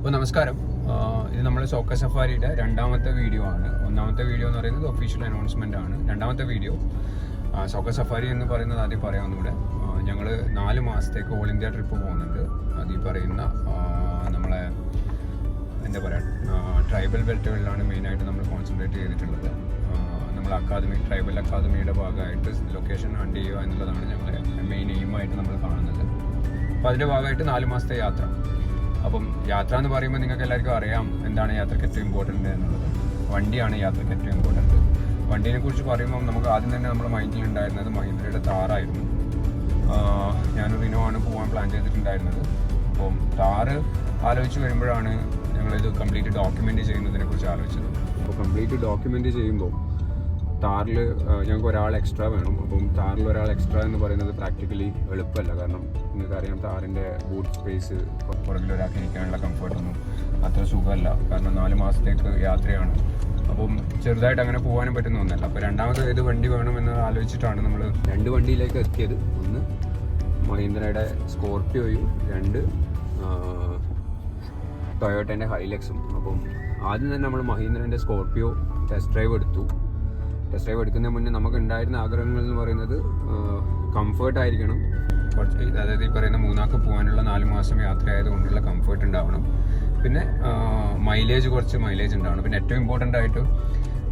അപ്പോൾ നമസ്കാരം. ഇത് നമ്മുടെ സോക്ക സഫാരിയുടെ രണ്ടാമത്തെ വീഡിയോ ആണ്. ഒന്നാമത്തെ വീഡിയോ എന്ന് പറയുന്നത് ഒഫീഷ്യൽ അനൗൺസ്മെൻ്റ് ആണ്. രണ്ടാമത്തെ വീഡിയോ സോക്ക സഫാരി എന്ന് പറയുന്നത് ആദ്യം പറയാവുന്നൂടെ, ഞങ്ങൾ 4 മാസത്തേക്ക് ഓൾ ഇന്ത്യ ട്രിപ്പ് പോകുന്നുണ്ട്. അത് ഈ പറയുന്ന നമ്മളെ എന്താ പറയുക, ട്രൈബൽ ബെൽറ്റുകളിലാണ് മെയിനായിട്ട് നമ്മൾ കോൺസെൻട്രേറ്റ് ചെയ്തിട്ടുള്ളത്. നമ്മൾ ട്രൈബൽ അക്കാദമിയുടെ ഭാഗമായിട്ട് ലൊക്കേഷൻ ഹണ്ട് ചെയ്യുക എന്നുള്ളതാണ് ഞങ്ങളെ മെയിൻ എയിമായിട്ട് നമ്മൾ കാണുന്നത്. അപ്പോൾ അതിൻ്റെ ഭാഗമായിട്ട് 4 മാസത്തെ യാത്ര. അപ്പം യാത്ര എന്ന് പറയുമ്പോൾ നിങ്ങൾക്ക് എല്ലാവർക്കും അറിയാം എന്താണ് യാത്രയ്ക്ക് ഏറ്റവും ഇമ്പോർട്ടൻ്റ് എന്നുള്ളത്. വണ്ടിയാണ് യാത്രയ്ക്ക് ഏറ്റവും ഇമ്പോർട്ടൻ്റ്. വണ്ടീനെ കുറിച്ച് പറയുമ്പോൾ നമുക്ക് ആദ്യം തന്നെ നമ്മുടെ മൈൻഡിലുണ്ടായിരുന്നത് മഹീന്ദ്രയുടെ താറായിരുന്നു. ഞാനൊരു റിനോ ആണ് പോകാൻ പ്ലാൻ ചെയ്തിട്ടുണ്ടായിരുന്നത്. അപ്പം താറ് ആലോചിച്ച് വരുമ്പോഴാണ് ഞങ്ങളിത് കംപ്ലീറ്റ് ഡോക്യുമെൻ്റ് ചെയ്യുന്നതിനെ കുറിച്ച് ആലോചിച്ചത്. അപ്പോൾ കംപ്ലീറ്റ് ഡോക്യുമെൻ്റ് ചെയ്യുമ്പോൾ താറിൽ ഞങ്ങൾക്ക് ഒരാൾ എക്സ്ട്രാ വേണം. അപ്പം താറിൽ ഒരാൾ എക്സ്ട്രാ എന്ന് പറയുന്നത് പ്രാക്ടിക്കലി എളുപ്പമല്ല. കാരണം നിങ്ങൾക്കറിയാം താറിൻ്റെ ബൂട്ട് സ്പേസ്, പുറകിൽ ഒരാൾക്ക് ഇരിക്കാനുള്ള കംഫർട്ടൊന്നും അത്ര സുഖമല്ല. കാരണം 4 മാസത്തേക്ക് യാത്രയാണ്. അപ്പം ചെറുതായിട്ട് അങ്ങനെ പോകാനും പറ്റുന്ന ഒന്നല്ല. അപ്പോൾ രണ്ടാമത് ഏത് വണ്ടി വേണമെന്ന് ആലോചിച്ചിട്ടാണ് നമ്മൾ 2 വണ്ടിയിലേക്ക് എത്തിയത്. ഒന്ന് മഹീന്ദ്രയുടെ സ്കോർപിയോയും 2 ടൊയോട്ടേൻ്റെ ഹൈലക്സും. അപ്പം ആദ്യം തന്നെ നമ്മൾ മഹീന്ദ്രൻ്റെ സ്കോർപിയോ ടെസ്റ്റ് ഡ്രൈവ് എടുത്തു. ടെസ്റ്റ് ഡ്രൈവ് എടുക്കുന്നതിന് മുന്നേ നമുക്ക് ഉണ്ടായിരുന്ന ആഗ്രഹങ്ങൾ എന്ന് പറയുന്നത് കംഫേർട്ടായിരിക്കണം. കുറച്ച് അതായത് ഈ പറയുന്ന 3 ആൾക്ക് പോകാനുള്ള 4 മാസം യാത്ര ആയതുകൊണ്ടുള്ള കംഫേർട്ട് ഉണ്ടാവണം. പിന്നെ കുറച്ച് മൈലേജ് ഉണ്ടാവണം. പിന്നെ ഏറ്റവും ഇമ്പോർട്ടൻ്റ് ആയിട്ട്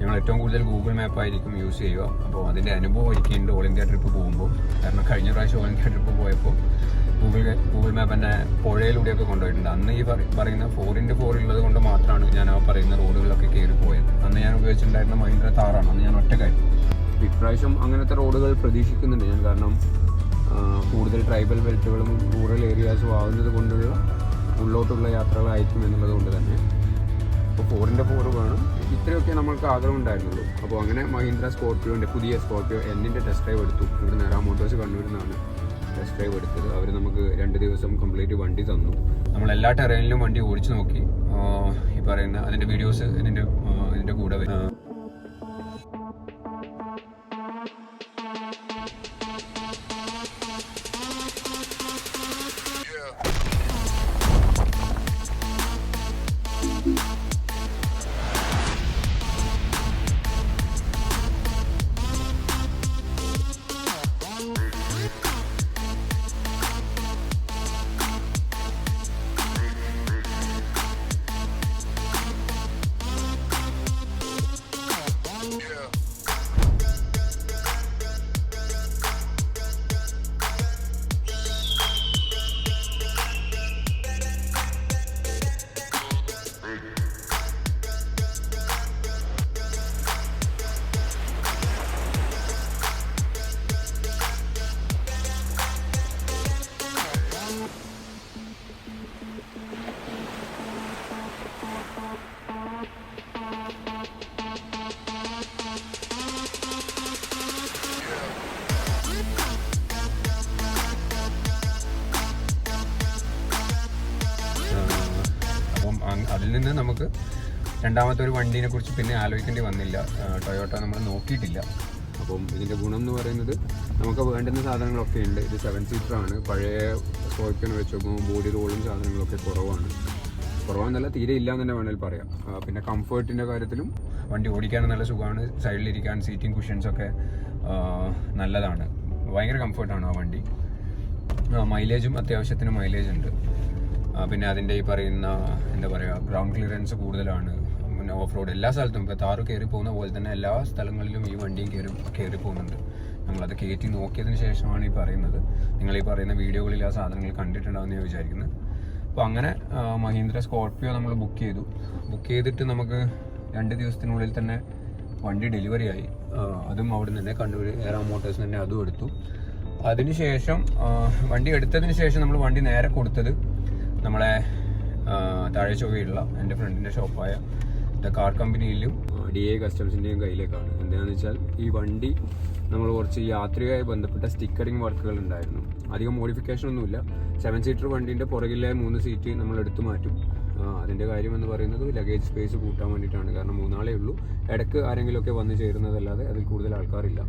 ഞങ്ങൾ ഏറ്റവും കൂടുതൽ ഗൂഗിൾ മാപ്പ് ആയിരിക്കും യൂസ് ചെയ്യുക. അപ്പോൾ അതിൻ്റെ അനുഭവം ഒരിക്കലുണ്ട് ഓൾ ഇന്ത്യ ട്രിപ്പ് പോകുമ്പോൾ. കാരണം കഴിഞ്ഞ പ്രാവശ്യം ഓൾ ഇന്ത്യ ട്രിപ്പ് പോയപ്പോൾ ഗൂഗിൾ മാപ്പ് എന്നെ പുഴയിലൂടെയൊക്കെ കൊണ്ടുപോയിട്ടുണ്ട്. അന്ന് ഈ പറയുന്ന 4x4 ഉള്ളത് കൊണ്ട് മാത്രമാണ് ഞാൻ ആ പറയുന്ന റോഡുകളിലൊക്കെ കയറി പോയത്. അന്ന് ഞാൻ ഉപയോഗിച്ചിട്ടുണ്ടായിരുന്ന മഹീന്ദ്ര താറാണ്. അന്ന് ഞാൻ ഒറ്റക്കായിരുന്നു. ഇപ്രാവശ്യം അങ്ങനത്തെ റോഡുകൾ പ്രതീക്ഷിക്കുന്നുണ്ട് ഞാൻ. കാരണം കൂടുതൽ ട്രൈബൽ ബെൽറ്റുകളും റൂറൽ ഏരിയാസും ആവുന്നത് കൊണ്ടുള്ള ഉള്ളോട്ടുള്ള യാത്രകളായിരിക്കും എന്നുള്ളത് കൊണ്ട് തന്നെ അപ്പോൾ 4x4 വേണം. ഇത്രയൊക്കെ നമ്മൾക്ക് ആഗ്രഹം ഉണ്ടായിരുന്നുള്ളൂ. അപ്പോൾ അങ്ങനെ മഹീന്ദ്ര സ്കോർപിയോൻ്റെ പുതിയ സ്കോർപിയോ എന്നിൻ്റെ ടെസ്റ്റ് ഡ്രൈവ് എടുത്തു. ഇവിടെ നേരാ മോട്ടോഴ്സ് കണ്ണൂരിൽ നിന്നാണ് ടെസ്റ്റ് ഡ്രൈവ് എടുത്തത്. അവർ നമുക്ക് 2 ദിവസം കംപ്ലീറ്റ് വണ്ടി തന്നു. നമ്മൾ എല്ലാ ടെറൈനിലും വണ്ടി ഓടിച്ചു നോക്കി. ഈ പറയുന്ന അതിൻ്റെ വീഡിയോസ് ഇതിൻ്റെ കൂടെ അതിൽ നിന്ന് നമുക്ക് രണ്ടാമത്തെ ഒരു വണ്ടീനെ കുറിച്ച് പിന്നെ ആലോചിക്കേണ്ടി വന്നില്ല. ടൊയോട്ട നമ്മൾ നോക്കിയിട്ടില്ല. അപ്പം ഇതിൻ്റെ ഗുണം എന്ന് പറയുന്നത് നമുക്ക് വേണ്ടുന്ന സാധനങ്ങളൊക്കെ ഉണ്ട്. ഇത് 7 സീറ്ററാണ്. പഴയ സ്കോർപിയോനെ വെച്ച് നോക്കുമ്പോൾ ബോഡി റോളും സാധനങ്ങളൊക്കെ കുറവാണെന്നല്ല, തീരെ ഇല്ല എന്ന് തന്നെ വേണമെങ്കിൽ പറയാം. പിന്നെ കംഫേർട്ടിൻ്റെ കാര്യത്തിലും വണ്ടി ഓടിക്കാനും നല്ല സുഖമാണ്. സൈഡിലിരിക്കാൻ സീറ്റിംഗ് കുഷ്യൻസൊക്കെ നല്ലതാണ്. ഭയങ്കര കംഫേർട്ടാണ് ആ വണ്ടി. മൈലേജും അത്യാവശ്യത്തിന് മൈലേജ് ഉണ്ട്. പിന്നെ അതിൻ്റെ ഈ പറയുന്ന എന്താ പറയുക, ഗ്രൗണ്ട് ക്ലിയറൻസ് കൂടുതലാണ്. പിന്നെ ഓഫ് റോഡ് എല്ലാ സ്ഥലത്തും ഇപ്പോൾ താറ് കയറി പോകുന്ന പോലെ തന്നെ എല്ലാ സ്ഥലങ്ങളിലും ഈ വണ്ടിയും കയറി പോകുന്നുണ്ട്. നമ്മളത് കയറ്റി നോക്കിയതിന് ശേഷമാണ് ഈ പറയുന്നത്. നിങ്ങൾ ഈ പറയുന്ന വീഡിയോകളിൽ ആ സാധനങ്ങൾ കണ്ടിട്ടുണ്ടാവുമെന്ന് ഞാൻ വിചാരിക്കുന്നത്. അപ്പോൾ അങ്ങനെ മഹീന്ദ്ര സ്കോർപിയോ നമ്മൾ ബുക്ക് ചെയ്തിട്ട് നമുക്ക് 2 ദിവസത്തിനുള്ളിൽ തന്നെ വണ്ടി ഡെലിവറി ആയി. അതും അവിടെ നിന്ന് തന്നെ കണ്ണൂർ ഏറാം മോട്ടോഴ്സ് തന്നെ അതും എടുത്തു. അതിനുശേഷം വണ്ടി എടുത്തതിന് ശേഷം നമ്മൾ വണ്ടി നേരെ കൊടുത്തത് നമ്മളെ താഴെ ചൊവ്വയുള്ള എൻ്റെ ഫ്രണ്ടിൻ്റെ ഷോപ്പായ ദ കാർ കമ്പനിയിലും DA കസ്റ്റംസിൻ്റെയും കയ്യിലേക്കാണ്. എന്താണെന്ന് വെച്ചാൽ ഈ വണ്ടി നമ്മൾ കുറച്ച് യാത്രയുമായി ബന്ധപ്പെട്ട സ്റ്റിക്കറിങ് വർക്കുകൾ ഉണ്ടായിരുന്നു. അധികം മോഡിഫിക്കേഷൻ ഒന്നുമില്ല. 7 സീറ്റർ വണ്ടീൻ്റെ പുറകിലെ 3 സീറ്റ് നമ്മൾ എടുത്തു മാറ്റും. അതിൻ്റെ കാര്യം എന്ന് പറയുന്നത് ലഗേജ് സ്പേസ് കൂട്ടാൻ വേണ്ടിയിട്ടാണ്. കാരണം 3 ആളേ ഉള്ളൂ. ഇടയ്ക്ക് ആരെങ്കിലുമൊക്കെ വന്ന് ചേരുന്നതല്ലാതെ അതിൽ കൂടുതൽ ആൾക്കാരില്ല.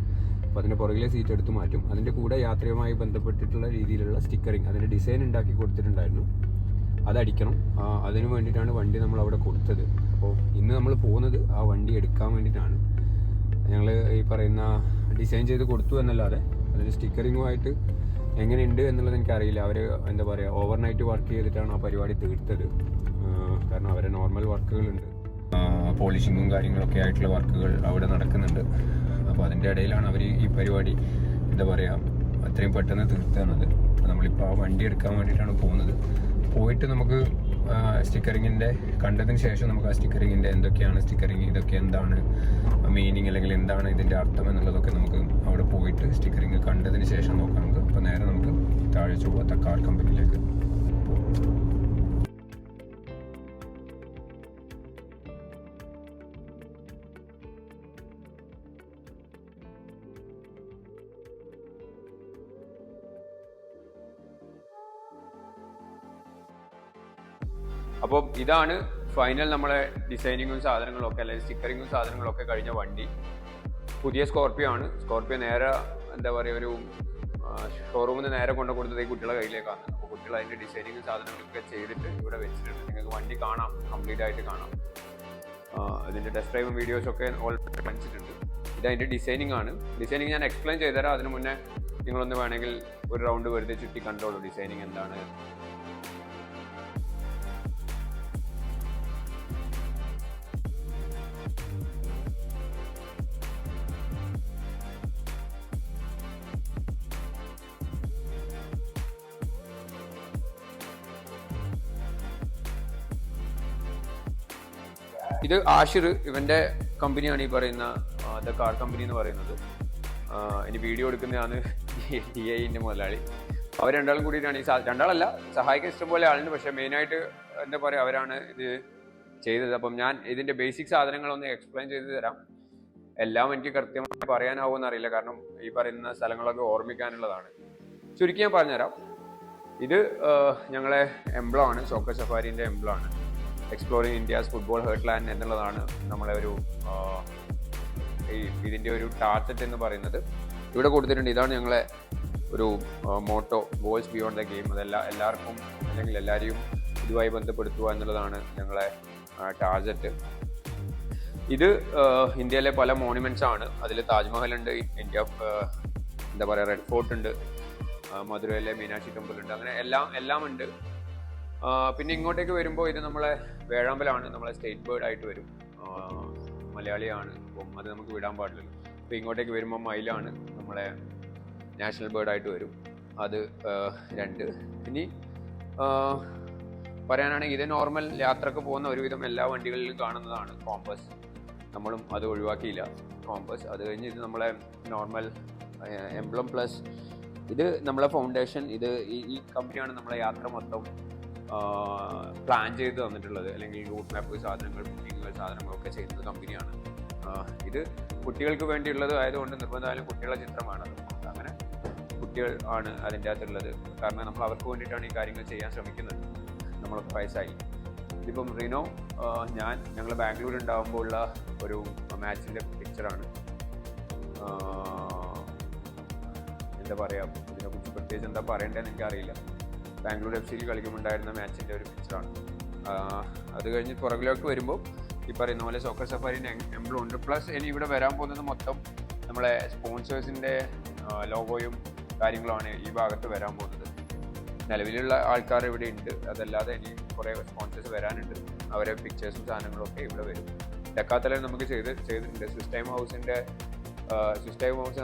അപ്പോൾ അതിൻ്റെ പുറകിലെ സീറ്റ് എടുത്ത് മാറ്റും. അതിൻ്റെ കൂടെ യാത്രയുമായി ബന്ധപ്പെട്ടിട്ടുള്ള രീതിയിലുള്ള സ്റ്റിക്കറിങ്, അതിൻ്റെ ഡിസൈൻ ഉണ്ടാക്കി കൊടുത്തിട്ടുണ്ടായിരുന്നു. അതടിക്കണം. അതിന് വേണ്ടിയിട്ടാണ് വണ്ടി നമ്മൾ അവിടെ കൊടുത്തത്. അപ്പോൾ ഇന്ന് നമ്മൾ പോകുന്നത് ആ വണ്ടി എടുക്കാൻ വേണ്ടിയിട്ടാണ്. ഞങ്ങൾ ഈ പറയുന്ന ഡിസൈൻ ചെയ്ത് കൊടുത്തു എന്നല്ലാതെ അതിന് സ്റ്റിക്കറിങ്ങുമായിട്ട് എങ്ങനെയുണ്ട് എന്നുള്ളത് എനിക്കറിയില്ല. അവർ എന്താ പറയുക, ഓവർനൈറ്റ് വർക്ക് ചെയ്തിട്ടാണ് ആ പരിപാടി തീർത്തത്. കാരണം അവരെ നോർമൽ വർക്കുകളുണ്ട്, പോളിഷിങ്ങും കാര്യങ്ങളൊക്കെ ആയിട്ടുള്ള വർക്കുകൾ അവിടെ നടക്കുന്നുണ്ട്. അപ്പോൾ അതിൻ്റെ ഇടയിലാണ് അവർ ഈ പരിപാടി എന്താ പറയുക അത്രയും പെട്ടെന്ന് തീർത്തത്. നമ്മളിപ്പോൾ ആ വണ്ടി എടുക്കാൻ വേണ്ടിയിട്ടാണ് പോകുന്നത്. പോയിട്ട് നമുക്ക് സ്റ്റിക്കറിങ്ങിൻ്റെ കണ്ടതിന് ശേഷം നമുക്ക് ആ സ്റ്റിക്കറിങ്ങിൻ്റെ എന്തൊക്കെയാണ് സ്റ്റിക്കറിങ്, ഇതൊക്കെ എന്താണ് മീനിങ് അല്ലെങ്കിൽ എന്താണ് ഇതിൻ്റെ അർത്ഥം എന്നുള്ളതൊക്കെ നമുക്ക് അവിടെ പോയിട്ട് സ്റ്റിക്കറിങ് കണ്ടതിന് ശേഷം നോക്കാം നമുക്ക്. അപ്പോൾ നേരെ നമുക്ക് താഴെ ചൊവ്വത്തെ കാർ കമ്പനിയിലേക്ക് പോകും. അപ്പം ഇതാണ് ഫൈനൽ നമ്മളെ ഡിസൈനിങ്ങും സാധനങ്ങളും ഒക്കെ, അല്ലെങ്കിൽ സ്റ്റിക്കറിങ്ങും സാധനങ്ങളും ഒക്കെ കഴിഞ്ഞ വണ്ടി. പുതിയ സ്കോർപ്പിയോ ആണ്. സ്കോർപ്പിയോ നേരെ എന്താ പറയുക ഒരു ഷോറൂമിൽ നിന്ന് നേരെ കൊണ്ടു കൊടുത്തത് ഈ കുട്ടികളുടെ കയ്യിലേക്കാണ്. അപ്പോൾ കുട്ടികൾ അതിൻ്റെ ഡിസൈനിങ്ങും സാധനങ്ങളൊക്കെ ചെയ്തിട്ട് ഇവിടെ വെച്ചിട്ടുണ്ട്. നിങ്ങൾക്ക് വണ്ടി കാണാം, കംപ്ലീറ്റ് ആയിട്ട് കാണാം. ഇതിൻ്റെ ടെസ്റ്റ് ഡ്രൈവും വീഡിയോസൊക്കെ ഓൾറെഡി കാണിച്ചിട്ടുണ്ട്. ഇതതിൻ്റെ ഡിസൈനിങ് ആണ്. ഡിസൈനിങ് ഞാൻ എക്സ്പ്ലെയിൻ ചെയ്തുതരാം. അതിന് മുന്നേ നിങ്ങളൊന്ന് വേണമെങ്കിൽ ഒരു റൗണ്ട് വെറുതെ ചുറ്റി കണ്ടോളൂ ഡിസൈനിങ് എന്താണ്. ഇത് ആഷിർ, ഇവൻ്റെ കമ്പനിയാണ് ഈ പറയുന്ന ദ കാർ കമ്പനി എന്ന് പറയുന്നത്. ഇനി വീഡിയോ എടുക്കുന്നതാണ് DIന്റെ മുതലാളി. അവർ രണ്ടാളും കൂടിയിട്ടാണ് ഈ രണ്ടാളല്ല, സഹായിക്കാൻ ഇഷ്ടംപോലെ ആളുണ്ട്. പക്ഷേ മെയിനായിട്ട് എന്താ പറയുക അവരാണ് ഇത് ചെയ്തത്. അപ്പം ഞാൻ ഇതിൻ്റെ ബേസിക് സാധനങ്ങളൊന്ന് എക്സ്പ്ലെയിൻ ചെയ്ത് തരാം. എല്ലാം എനിക്ക് കൃത്യമായി പറയാനാവുമെന്ന് അറിയില്ല, കാരണം ഈ പറയുന്ന സ്ഥലങ്ങളൊക്കെ ഓർമ്മിക്കാനുള്ളതാണ്. ചുരുക്കി ഞാൻ പറഞ്ഞുതരാം. ഇത് ഞങ്ങളെ എംബ്ലം ആണ്, സോക്കർ സഫാരിൻ്റെ എംബ്ലം ആണ്. എക്സ്പ്ലോറിങ് ഇന്ത്യാസ് ഫുട്ബോൾ ഹേർട്ട്ലാൻഡ് എന്നുള്ളതാണ് നമ്മളെ ഒരു ഇതിൻ്റെ ഒരു ടാർഗറ്റ് എന്ന് പറയുന്നത്. ഇവിടെ കൊടുത്തിട്ടുണ്ട്. ഇതാണ് ഞങ്ങളെ ഒരു motto, goals beyond the game. എല്ലാവർക്കും അല്ലെങ്കിൽ എല്ലാവരെയും ഇതുമായി ബന്ധപ്പെടുത്തുക എന്നുള്ളതാണ് ഞങ്ങളെ ടാർഗറ്റ്. ഇത് ഇന്ത്യയിലെ പല മോണുമെൻറ്റ്സ് ആണ്. അതിൽ താജ്മഹൽ ഉണ്ട്, ഇന്ത്യ എന്താ പറയുക റെഡ് ഫോർട്ട് ഉണ്ട്, മധുരയിലെ മീനാക്ഷി ടെമ്പിൾ ഉണ്ട്, അങ്ങനെ എല്ലാം ഉണ്ട്. പിന്നെ ഇങ്ങോട്ടേക്ക് വരുമ്പോൾ ഇത് നമ്മളെ വേഴാമ്പലാണ്, നമ്മളെ സ്റ്റേറ്റ് ബേർഡ് ആയിട്ട് വരും. മലയാളിയാണ്, അപ്പം അത് നമുക്ക് വിടാൻ പാടില്ലല്ലോ. അപ്പോൾ ഇങ്ങോട്ടേക്ക് വരുമ്പോൾ മയിലാണ്, നമ്മളെ നാഷണൽ ബേർഡായിട്ട് വരും. അത് 2. ഇനി പറയാനാണെങ്കിൽ ഇത് നോർമൽ യാത്രക്ക് പോകുന്ന ഒരുവിധം എല്ലാ വണ്ടികളിലും കാണുന്നതാണ് കോമ്പസ്. നമ്മളും അത് ഒഴിവാക്കിയില്ല, കോമ്പസ്. അത് കഴിഞ്ഞ് ഇത് നമ്മളെ നോർമൽ എംബ്ലം പ്ലസ്. ഇത് നമ്മളെ ഫൗണ്ടേഷൻ. ഇത് ഈ കമ്പനിയാണ് നമ്മളെ യാത്ര മൊത്തം പ്ലാൻ ചെയ്ത് തന്നിട്ടുള്ളത്, അല്ലെങ്കിൽ റൂട്ട് മാപ്പ് സാധനങ്ങൾ, ബുക്കിങ്ങുകൾ, സാധനങ്ങളൊക്കെ ചെയ്യുന്നത് കമ്പനിയാണ്. ഇത് കുട്ടികൾക്ക് വേണ്ടിയുള്ളത് ആയതുകൊണ്ട് നിർബന്ധമായാലും കുട്ടികളുടെ ചിത്രമാണ്. അങ്ങനെ കുട്ടികൾ ആണ് അതിൻ്റെ അകത്തുള്ളത്. കാരണം നമ്മൾ അവർക്ക് വേണ്ടിയിട്ടാണ് ഈ കാര്യങ്ങൾ ചെയ്യാൻ ശ്രമിക്കുന്നത്. നമ്മളൊക്കെ വയസ്സായി. ഇതിപ്പം റിനോ ഞങ്ങൾ ബാംഗ്ലൂർ ഉണ്ടാകുമ്പോൾ ഉള്ള ഒരു മാച്ചിൻ്റെ പിക്ചറാണ്. എന്താ പറയുക, ഇതിനെക്കുറിച്ച് പ്രത്യേകിച്ച് എന്താ പറയേണ്ടതെന്ന് എനിക്കറിയില്ല. ബാംഗ്ലൂർ FC കളിക്കുമ്പോണ്ടായിരുന്ന മാച്ചിൻ്റെ ഒരു പിക്ചറാണ്. അത് കഴിഞ്ഞ് പുറകിലേക്ക് വരുമ്പോൾ ഈ പറയുന്ന പോലെ സോക്കർ സഫാരിൻ്റെ എംബ്ലം ഉണ്ട്. പ്ലസ് ഇനി ഇവിടെ വരാൻ പോകുന്നത് മൊത്തം നമ്മളെ സ്പോൺസേഴ്സിൻ്റെ ലോഗോയും കാര്യങ്ങളുമാണ് ഈ ഭാഗത്ത് വരാൻ പോകുന്നത്. നിലവിലുള്ള ആൾക്കാർ ഇവിടെ ഉണ്ട്, അതല്ലാതെ ഇനി കുറേ സ്പോൺസേഴ്സ് വരാനുണ്ട്. അവരെ പിക്ചേഴ്സും സാധനങ്ങളൊക്കെ ഇവിടെ വരും. ഡെക്കാത്തലൻ നമുക്ക് ചെയ്തിട്ടുണ്ട്. സിസ്റ്റൈം ഹൗസ്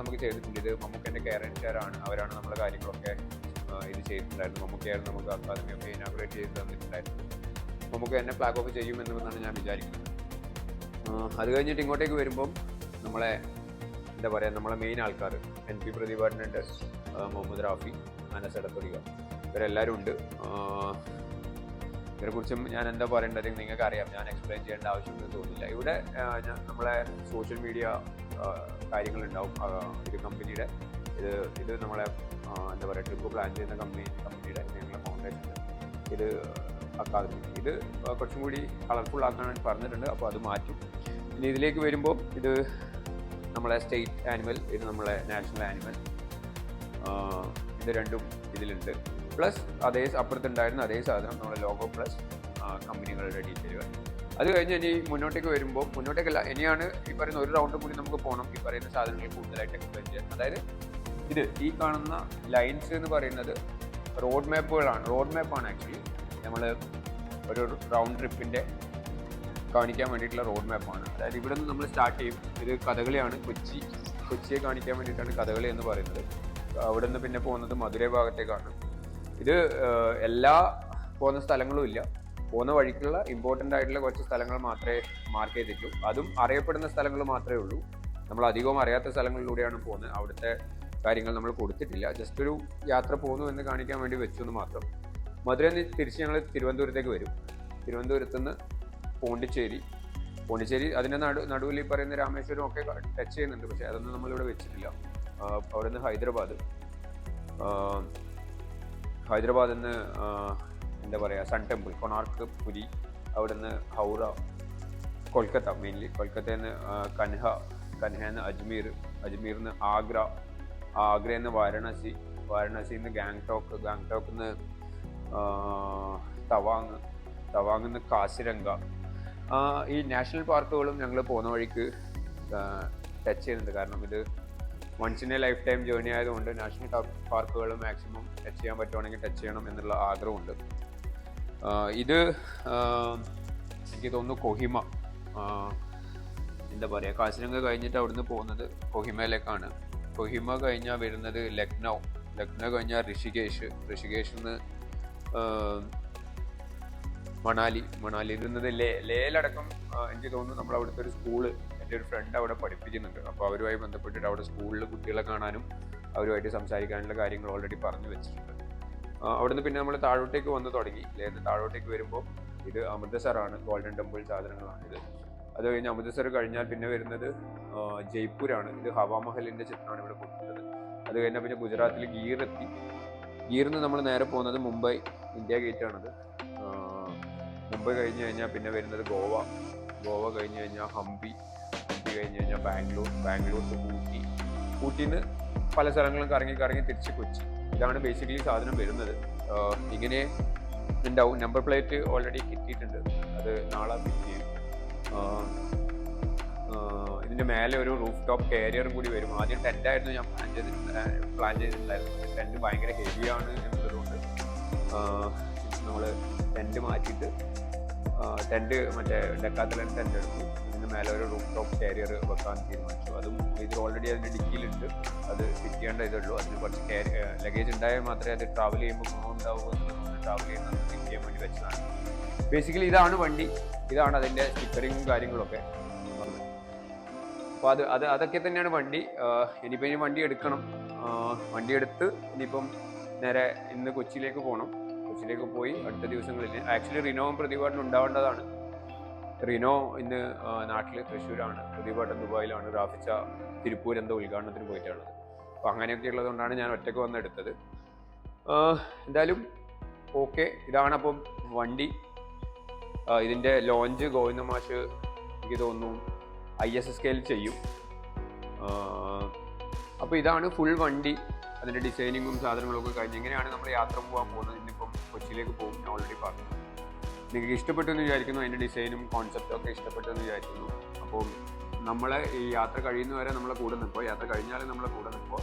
നമുക്ക് ചെയ്തിട്ടുണ്ട്. ഇത് മമ്മൂക്കൻ്റെ കെയർ ആൻഡ് ഷെയർ ആണ്. അവരാണ് നമ്മളെ കാര്യങ്ങളൊക്കെ ഇത് ചെയ്തിട്ടുണ്ടായിരുന്നു. മമ്മൂക്കയായിരുന്നു നമുക്ക് അക്കാദമിയൊക്കെ ഇനാഗുറേറ്റ് ചെയ്ത് തന്നിട്ടുണ്ടായിരുന്നു. മമ്മൂക്ക തന്നെ ഫ്ലാഗ് ഓഫ് ചെയ്യുമെന്നാണ് ഞാൻ വിചാരിക്കുന്നത്. അത് കഴിഞ്ഞിട്ട് ഇങ്ങോട്ടേക്ക് വരുമ്പം നമ്മളെ എന്താ പറയുക, നമ്മളെ മെയിൻ ആൾക്കാർ NP പ്രതിഭാടനുണ്ട്, മുഹമ്മദ് റാഫി, അനസ് എടത്തൊടിക, ഇവരെല്ലാവരും ഉണ്ട്. ഇതിനെക്കുറിച്ചും ഞാൻ എന്താ പറയേണ്ടത് നിങ്ങൾക്ക് അറിയാം, ഞാൻ എക്സ്പ്ലെയിൻ ചെയ്യേണ്ട ആവശ്യമൊന്നും തോന്നില്ല. ഇവിടെ നമ്മളെ സോഷ്യൽ മീഡിയ കാര്യങ്ങളുണ്ടാവും. ഇത് കമ്പനിയുടെ ഇത് നമ്മളെ എന്താ പറയുക ട്രിപ്പ് പ്ലാൻ ചെയ്യുന്ന കമ്പനിയുടെ ഞങ്ങളുടെ ഫൗണ്ടേഷൻ. ഇത് അക്കാദമി. ഇത് കുറച്ചും കൂടി കളർഫുൾ ആക്കാൻ പറഞ്ഞിട്ടുണ്ട്, അപ്പോൾ അത് മാറ്റും. ഇനി ഇതിലേക്ക് വരുമ്പോൾ ഇത് നമ്മളെ സ്റ്റേറ്റ് ആനിമൽ, ഇത് നമ്മളെ നാഷണൽ ആനിമൽ. ഇത് രണ്ടും ഇതിലുണ്ട്. പ്ലസ് അതേ അപ്പുറത്തുണ്ടായിരുന്ന അതേ സാധനം നമ്മുടെ ലോഗോ പ്ലസ് കമ്പനികളുടെ ഡീറ്റെയിലുകൾ. അത് കഴിഞ്ഞ് ഇനി മുന്നോട്ടേക്ക് വരുമ്പോൾ, മുന്നോട്ടേക്കല്ല, ഇനിയാണ് ഈ പറയുന്ന ഒരു റൗണ്ട് കൂടി നമുക്ക് പോകണം ഈ പറയുന്ന സാധനങ്ങൾ കൂടുതലായിട്ട് എക്സ്പ്ലെയിൻ ചെയ്യാൻ. അതായത് ഈ കാണുന്ന ലൈൻസ് എന്ന് പറയുന്നത് റോഡ് മാപ്പാണ് ആക്ച്വലി. നമ്മൾ ഒരു റൗണ്ട് ട്രിപ്പിൻ്റെ കാണിക്കാൻ വേണ്ടിയിട്ടുള്ള റോഡ് മാപ്പാണ്. അതായത് ഇവിടെ നിന്ന് നമ്മൾ സ്റ്റാർട്ട് ചെയ്യും. ഇത് കഥകളിയാണ്, കൊച്ചിയെ കാണിക്കാൻ വേണ്ടിയിട്ടാണ് കഥകളി എന്ന് പറയുന്നത്. അവിടെ നിന്ന് പിന്നെ പോകുന്നത് മധുരൈ ഭാഗത്തേക്കാണ്. ഇത് എല്ലാ പോകുന്ന സ്ഥലങ്ങളും ഇല്ല, പോകുന്ന വഴിക്കുള്ള ഇമ്പോർട്ടൻ്റ് ആയിട്ടുള്ള കുറച്ച് സ്ഥലങ്ങൾ മാത്രമേ മാർക്ക് ചെയ്തിട്ടുള്ളൂ. അതും അറിയപ്പെടുന്ന സ്ഥലങ്ങൾ മാത്രമേ ഉള്ളൂ. നമ്മൾ അധികവും അറിയാത്ത സ്ഥലങ്ങളിലൂടെയാണ് പോകുന്നത്. അവിടുത്തെ കാര്യങ്ങൾ നമ്മൾ കൊടുത്തിട്ടില്ല. ജസ്റ്റ് ഒരു യാത്ര പോകുന്നു എന്ന് കാണിക്കാൻ വേണ്ടി വെച്ചു എന്ന് മാത്രം. മധുരയിൽ നിന്ന് തിരിച്ച് ഞങ്ങൾ തിരുവനന്തപുരത്തേക്ക് വരും. തിരുവനന്തപുരത്ത് നിന്ന് പോണ്ടിച്ചേരി അതിൻ്റെ നടുവിൽ ഈ പറയുന്ന രാമേശ്വരം ഒക്കെ ടച്ച് ചെയ്യുന്നുണ്ട്. പക്ഷേ അതൊന്നും നമ്മളിവിടെ വെച്ചിട്ടില്ല. അവിടെ നിന്ന് ഹൈദരാബാദിൽ നിന്ന് എന്താ പറയുക, സൺ ടെമ്പിൾ, കൊണാർക്ക്, പുരി, അവിടെ നിന്ന് ഹൗറ, കൊൽക്കത്ത, മെയിൻലി കൊൽക്കത്തയിൽ നിന്ന് കൻഹയിൽ നിന്ന് അജ്മീറിൽ നിന്ന് ആഗ്രയിൽ നിന്ന് വാരണാസിയിൽ നിന്ന് ഗാങ്ടോക്കിൽ നിന്ന് തവാങ്ങിൽ നിന്ന് കാസിരംഗ. ഈ നാഷണൽ പാർക്കുകളും ഞങ്ങൾ പോകുന്ന വഴിക്ക് ടച്ച് ചെയ്യുന്നുണ്ട്. കാരണം ഇത് once in a lifetime journey ആയതുകൊണ്ട് നാഷണൽ പാർക്കുകൾ മാക്സിമം ടച്ച് ചെയ്യാൻ പറ്റുവാണെങ്കിൽ ടച്ച് ചെയ്യണം എന്നുള്ള ആഗ്രഹമുണ്ട്. ഇത് എനിക്ക് തോന്നുന്നു കൊഹിമ, എന്താ പറയുക, കാസിരംഗ കഴിഞ്ഞിട്ട് അവിടുന്ന് പോകുന്നത് കൊഹിമയിലേക്കാണ്. കൊഹിമ കഴിഞ്ഞാൽ വരുന്നത് ലക്നൗ കഴിഞ്ഞാൽ ഋഷികേഷിൽ നിന്ന് മണാലിയിൽ നിന്നത് ലേയിലടക്കം. എനിക്ക് തോന്നുന്നു നമ്മൾ അവിടുത്തെ ഒരു സ്കൂള്, എൻ്റെ ഒരു ഫ്രണ്ട് അവിടെ പഠിപ്പിക്കുന്നുണ്ട്. അപ്പോൾ അവരുമായി ബന്ധപ്പെട്ടിട്ട് അവിടെ സ്കൂളിൽ കുട്ടികളെ കാണാനും അവരുമായിട്ട് സംസാരിക്കാനുള്ള കാര്യങ്ങൾ ഓൾറെഡി പറഞ്ഞു വെച്ചിട്ടുണ്ട്. അവിടുന്ന് പിന്നെ നമ്മൾ താഴോട്ടേക്ക് വന്ന് തുടങ്ങി. ലേന്ന് താഴോട്ടേക്ക് വരുമ്പോൾ ഇത് അമൃത്സറാണ്, ഗോൾഡൻ ടെമ്പിൾ സാധനങ്ങളാണ് ഇത്. അത് കഴിഞ്ഞ് അമൃത്സർ കഴിഞ്ഞാൽ പിന്നെ വരുന്നത് ജയ്പൂരാണ്. ഇത് ഹവാമഹലിൻ്റെ ചിത്രമാണ് ഇവിടെ കൊടുക്കുന്നത്. അത് കഴിഞ്ഞാൽ പിന്നെ ഗുജറാത്തിൽ ഗീറിൽ നിന്ന് നമ്മൾ നേരെ പോകുന്നത് മുംബൈ, ഇന്ത്യ ഗേറ്റാണത്. മുംബൈ കഴിഞ്ഞ് കഴിഞ്ഞാൽ പിന്നെ വരുന്നത് ഗോവ കഴിഞ്ഞ് കഴിഞ്ഞാൽ ഹംപി കഴിഞ്ഞ് കഴിഞ്ഞാൽ ബാംഗ്ലൂർ ടു ഊട്ടിയിൽ നിന്ന് പല സ്ഥലങ്ങളും കറങ്ങി തിരിച്ച് കൊച്ചി. ഇതാണ് ബേസിക്കലി സാധനം വരുന്നത്. ഇങ്ങനെ ഉണ്ടാവും. നമ്പർ പ്ലേറ്റ് ഓൾറെഡി കിട്ടിയിട്ടുണ്ട്, അത് നാളെ പിക്ക് ചെയ്യും. ഇതിൻ്റെ മേലെ ഒരു റൂഫ് ടോപ്പ് കാരിയറും കൂടി വരും. ആദ്യം ടെൻ്റായിരുന്നു ഞാൻ പ്ലാൻ ചെയ്തിട്ടുണ്ടായിരുന്നു. ടെൻറ്റ് ഭയങ്കര ഹെവിയാണ് എന്നുള്ളതുകൊണ്ട് നമ്മൾ ടെൻറ്റ് മാറ്റിയിട്ട് ടെൻറ്റ് മറ്റേ ഡെക്കാത്തലൻ ടെൻറ്റ് എടുത്തു. ഇതിന് മേലെ ഒരു റൂഫ് ടോപ്പ് കാരിയർ വെക്കാൻ തീരുമാനിച്ചു. അതും ഇത് ഓൾറെഡി അതിൻ്റെ ഡിക്കിയിലുണ്ട്, അത് ഫിറ്റ് ചെയ്യേണ്ട ഇതുള്ളൂ. അതിന് കുറച്ച് ലഗേജ് ഉണ്ടായാൽ മാത്രമേ അത് ട്രാവൽ ചെയ്യുമ്പോൾ ഗുണമുണ്ടാവുക എന്നുള്ളത് ട്രാവൽ ചെയ്യുന്നത് ഫിറ്റ് ചെയ്യാൻ വേണ്ടി വെച്ചതാണ്. ബേസിക്കലി ഇതാണ് വണ്ടി, ഇതാണ് അതിൻ്റെ സ്റ്റിക്കറിങ്ങും കാര്യങ്ങളൊക്കെ. അപ്പോൾ അതൊക്കെ തന്നെയാണ് വണ്ടി. ഇനിയിപ്പോൾ ഇനി വണ്ടി എടുക്കണം. വണ്ടി എടുത്ത് ഇനിയിപ്പം നേരെ ഇന്ന് കൊച്ചിയിലേക്ക് പോകണം. കൊച്ചിയിലേക്ക് പോയി അടുത്ത ദിവസങ്ങളിൽ ആക്ച്വലി റിനോവും പ്രതിപാട്ടനും ഉണ്ടാവേണ്ടതാണ്. റിനോ ഇന്ന് നാട്ടിൽ തൃശ്ശൂരാണ്, പ്രതിപാട്ടൻ ദുബായിലാണ്, റാഫിച്ച തിരുപ്പൂർ എന്തോ ഉദ്ഘാടനത്തിന് പോയിട്ടാണത്. അപ്പോൾ അങ്ങനെയൊക്കെ ഉള്ളതുകൊണ്ടാണ് ഞാൻ ഒറ്റയ്ക്ക് വന്ന് എടുത്തത്. എന്തായാലും ഓക്കെ, ഇതാണ് അപ്പം വണ്ടി. ഇതിൻ്റെ ലോഞ്ച് ഗോവിന്ദ മാഷ് എനിക്ക് തോന്നുന്നു ISSKയിൽ ചെയ്യും. അപ്പോൾ ഇതാണ് ഫുൾ വണ്ടി. അതിൻ്റെ ഡിസൈനിങ്ങും സാധനങ്ങളൊക്കെ കഴിഞ്ഞ് എങ്ങനെയാണ് നമ്മൾ യാത്ര പോകാൻ പോകുന്നത്. ഇന്നിപ്പം കൊച്ചിയിലേക്ക് പോകും, ഞാൻ ഓൾറെഡി പറഞ്ഞു. നിങ്ങൾക്ക് ഇഷ്ടപ്പെട്ടു എന്ന് വിചാരിക്കുന്നു. അതിൻ്റെ ഡിസൈനും കോൺസെപ്റ്റും ഒക്കെ ഇഷ്ടപ്പെട്ടു എന്ന് വിചാരിക്കുന്നു. അപ്പോൾ നമ്മളെ ഈ യാത്ര കഴിയുന്നവരെ നമ്മളെ കൂടെ നിൽക്കുക, യാത്ര കഴിഞ്ഞാലും നമ്മളെ കൂടെ നിൽക്കുക.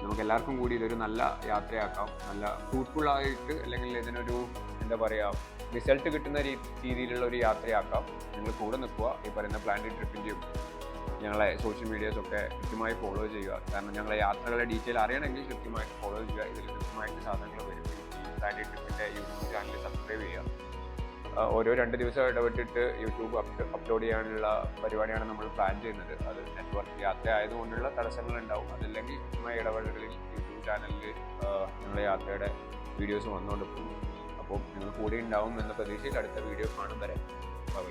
നമുക്ക് എല്ലാവർക്കും കൂടി ഇതൊരു നല്ല യാത്രയാക്കാം, നല്ല ഫ്രൂട്ട്ഫുള്ളായിട്ട്, അല്ലെങ്കിൽ ഇതിനൊരു എന്താ പറയുക റിസൾട്ട് കിട്ടുന്ന രീതിയിലുള്ള ഒരു യാത്രയാക്കാം. നിങ്ങൾ കൂടെ നിൽക്കുക. ഈ പറയുന്ന പ്ലാനറി ട്രിപ്പിൻ്റെയും ഞങ്ങളെ സോഷ്യൽ മീഡിയാസൊക്കെ കൃത്യമായി ഫോളോ ചെയ്യുക. കാരണം ഞങ്ങളെ യാത്രകളുടെ ഡീറ്റെയിൽ അറിയണമെങ്കിൽ കൃത്യമായിട്ട് ഫോളോ ചെയ്യുക. ഇതിൽ കൃത്യമായിട്ട് സാധനങ്ങൾ വരും. ഈ പ്ലാനറി ട്രിപ്പിൻ്റെ യൂട്യൂബ് ചാനൽ സബ്സ്ക്രൈബ് ചെയ്യുക. ഓരോ 2 ദിവസം ഇടപെട്ടിട്ട് യൂട്യൂബ് അപ്ലോഡ് ചെയ്യാനുള്ള പരിപാടിയാണ് നമ്മൾ പ്ലാൻ ചെയ്യുന്നത്. അത് നെറ്റ്വർക്ക് യാത്ര ആയതുകൊണ്ടുള്ള തടസ്സങ്ങളുണ്ടാവും. അതല്ലെങ്കിൽ കൃത്യമായ ഇടപെടലുകളിൽ യൂട്യൂബ് ചാനലിൽ ഞങ്ങളുടെ യാത്രയുടെ വീഡിയോസ് വന്നുകൊണ്ട് പോകും. അപ്പോൾ നിങ്ങൾ കൂടെ ഉണ്ടാവും എന്ന പ്രതീക്ഷയിൽ അടുത്ത വീഡിയോ കാണും വരെ. ബൈ.